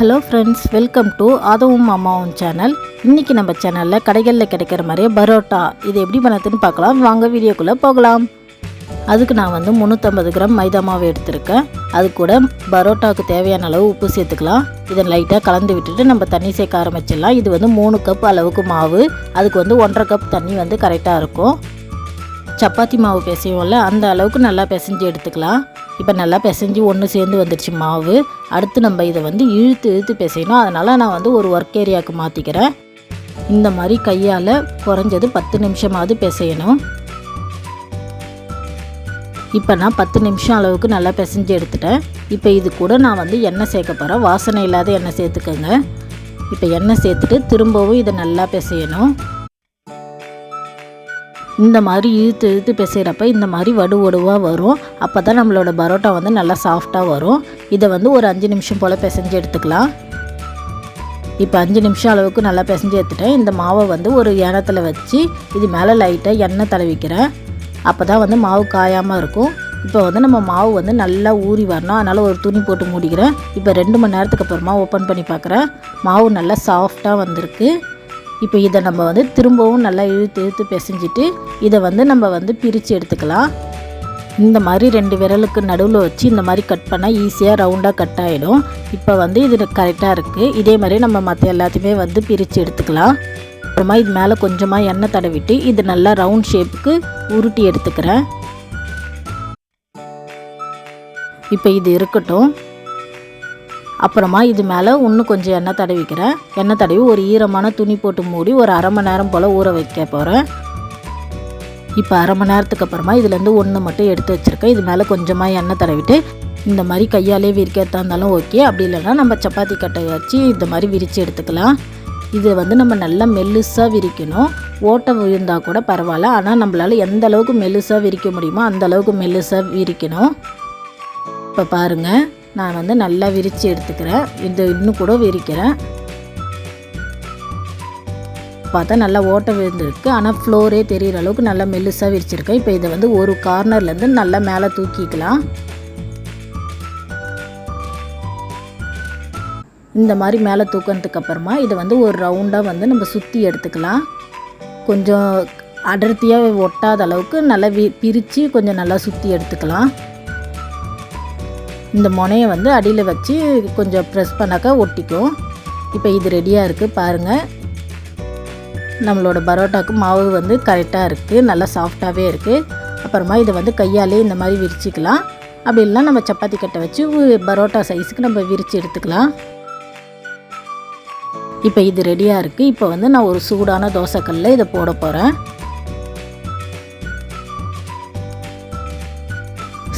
Hello friends, welcome to அதுவும் அம்மாவும் channel. இன்றைக்கி நம்ம சேனலில் கடைகளில் கிடைக்கிற மாதிரியே பரோட்டா இது எப்படி பண்ணதுன்னு பார்க்கலாம். வாங்க வீடியோக்குள்ளே போகலாம். அதுக்கு நான் 350 கிராம் மைதா மாவு எடுத்திருக்கேன். அது கூட பரோட்டாவுக்கு தேவையான அளவு உப்பு சேர்த்துக்கலாம். இதை லைட்டாக கலந்து விட்டுட்டு நம்ம தண்ணி சேர்க்க ஆரம்பிச்சிடலாம். இது 3 கப் அளவுக்கு மாவு, அதுக்கு 1.5 கப் தண்ணி கரெக்டாக இருக்கும். சப்பாத்தி மாவு பிசைவோம்ல, அந்த அளவுக்கு நல்லா பிசைஞ்சு எடுத்துக்கலாம். இப்போ நல்லா பிசைஞ்சு ஒன்று சேர்ந்து வந்துடுச்சு மாவு. அடுத்து நம்ம இதை இழுத்து பிசையணும். அதனால் நான் ஒரு ஒர்க் ஏரியாவுக்கு மாற்றிக்கிறேன். இந்த மாதிரி கையால் குறைஞ்சது 10 நிமிஷமாவது பிசையணும். இப்போ நான் 10 நிமிஷம் அளவுக்கு நல்லா பிசைஞ்சு எடுத்துட்டேன். இப்போ இது கூட நான் எண்ணெய் சேர்க்க போகிறேன். வாசனை இல்லாத எண்ணெய் சேர்த்துக்கோங்க. இப்போ எண்ணெய் சேர்த்துட்டு திரும்பவும் இதை நல்லா பிசையணும். இந்த மாதிரி இழுத்து பிசைகிறப்ப இந்த மாதிரி வடுவாக வரும். அப்போ தான் நம்மளோட பரோட்டா நல்லா சாஃப்டாக வரும். இதை ஒரு 5 நிமிஷம் போல் பிசைஞ்சு எடுத்துக்கலாம். இப்போ 5 நிமிஷம் அளவுக்கு நல்லா பிசைஞ்சு எடுத்துட்டேன். இந்த மாவை ஒரு ஏனத்தில் வச்சு இது மேலே லைட்டாக எண்ணெய் தடவிக்கிறேன். அப்போ தான் மாவு காயாமல் இருக்கும். இப்போ நம்ம மாவு நல்லா ஊறி வரணும். அதனால் ஒரு துணி போட்டு மூடிக்கிறேன். இப்போ 2 மணி நேரத்துக்கு அப்புறமா ஓப்பன் பண்ணி பார்க்குறேன். மாவு நல்லா சாஃப்டாக வந்திருக்கு. இப்போ இதை நம்ம திரும்பவும் நல்லா இழுத்து பிசைஞ்சிட்டு இதை நம்ம பிரித்து எடுத்துக்கலாம். இந்த மாதிரி 2 விரலுக்கு நடுவில் வச்சு இந்த மாதிரி கட் பண்ணால் ஈஸியாக ரவுண்டாக கட் ஆகிடும். இப்போ இது கரெக்டாக இருக்குது. இதே மாதிரி நம்ம மற்ற எல்லாத்தையுமே பிரித்து எடுத்துக்கலாம். அப்புறமா இது மேலே கொஞ்சமாக எண்ணெய் தடவிட்டு இது நல்லா ரவுண்ட் ஷேப்புக்கு உருட்டி எடுத்துக்கிறேன். இப்போ இது இருக்கட்டும். அப்புறமா இது மேலே இன்னும் கொஞ்சம் எண்ணெய் தடவிக்கிறேன். எண்ணெய் தடவி ஒரு ஈரமான துணி போட்டு மூடி ஒரு அரை மணி நேரம் போல் ஊற வைக்க போகிறேன். இப்போ அரை மணி நேரத்துக்கு அப்புறமா இதுலேருந்து ஒன்று மட்டும் எடுத்து வச்சுருக்கேன். இது மேலே கொஞ்சமாக எண்ணெய் தடவிட்டு இந்த மாதிரி கையாலே விரிக்கிறதா இருந்தாலும் ஓகே. அப்படி இல்லைன்னா நம்ம சப்பாத்தி கட்டை வச்சு இந்த மாதிரி விரித்து எடுத்துக்கலாம். இது நம்ம நல்லா மெல்லுசாக விரிக்கணும். ஓட்டை விழுந்தால் கூட பரவாயில்ல. ஆனால் நம்மளால் எந்த அளவுக்கு மெல்லுசாக விரிக்க முடியுமோ அந்த அளவுக்கு மெல்லுசாக விரிக்கணும். இப்போ பாருங்கள், நான் நல்லா விரித்து எடுத்துக்கிறேன். இது இன்னும் கூட விரிக்கிறேன். பார்த்தா நல்லா ஓட்டை விழுந்துருக்கு. ஆனால் ஃப்ளோரே தெரிகிற அளவுக்கு நல்லா மெல்லுசாக விரிச்சிருக்கேன். இப்போ இதை ஒரு கார்னர்லேருந்து நல்லா மேலே தூக்கிக்கலாம். இந்த மாதிரி மேலே தூக்கினதுக்கு அப்புறமா இதை ஒரு ரவுண்டாக நம்ம சுற்றி எடுத்துக்கலாம். கொஞ்சம் அடர்த்தியாக ஒட்டாத அளவுக்கு நல்லா பிரித்து கொஞ்சம் நல்லா சுற்றி எடுத்துக்கலாம். இந்த முனையை அடியில் வச்சு கொஞ்சம் ப்ரெஸ் பண்ணாக்கா ஒட்டிக்கும். இப்போ இது ரெடியாக இருக்குது. பாருங்கள், நம்மளோட பரோட்டாவுக்கு மாவு கரெக்டாக இருக்குது. நல்லா சாஃப்டாகவே இருக்குது. அப்புறமா இதை கையாலே இந்த மாதிரி விரிச்சிக்கலாம். அப்படி இல்லைனா நம்ம சப்பாத்தி கட்டை வச்சு பரோட்டா சைஸுக்கு நம்ம விரித்து எடுத்துக்கலாம். இப்போ இது ரெடியாக இருக்குது. இப்போ நான் ஒரு சூடான தோசைக்கல்லில் இதை போட போகிறேன்.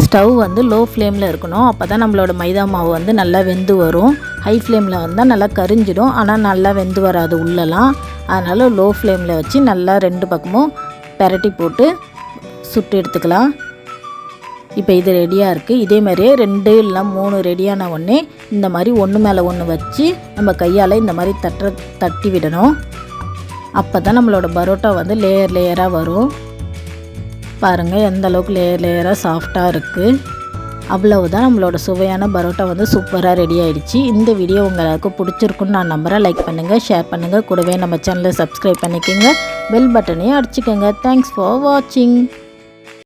ஸ்டவ் லோ ஃப்ளேமில் இருக்கணும். அப்போ தான் நம்மளோட மைதா மாவு நல்லா வெந்து வரும். ஹை ஃப்ளேமில் வந்தால் நல்லா கரிஞ்சிடும். ஆனால் நல்லா வெந்து வராது உள்ளலாம். அதனால் லோ ஃப்ளேமில் வச்சு நல்லா 2 பக்கமும் பெரட்டி போட்டு சுட்டு எடுத்துக்கலாம். இப்போ இது ரெடியாக இருக்குது. இதே மாதிரியே 2 இல்லை 3 ரெடியான உடனே இந்த மாதிரி ஒன்று மேலே ஒன்று வச்சு நம்ம கையால் இந்த மாதிரி தட்டி விடணும். அப்போ தான் நம்மளோட பரோட்டா லேயர் லேயராக வரும். பாருங்கள், எந்த அளவுக்கு லேயர் லேயராக சாஃப்டாக இருக்குது. அவ்வளவுதான், நம்மளோட சுவையான பரோட்டா சூப்பராக ரெடி ஆகிடுச்சு. இந்த வீடியோ உங்களுக்கு பிடிச்சிருக்குன்னு நான் நம்புகிறேன். லைக் பண்ணுங்கள், ஷேர் பண்ணுங்கள். கூடவே நம்ம சேனலை சப்ஸ்கிரைப் பண்ணிக்கோங்க. பெல் பட்டனையும் அடிச்சுக்கோங்க. தேங்க்ஸ் ஃபார் வாட்சிங்.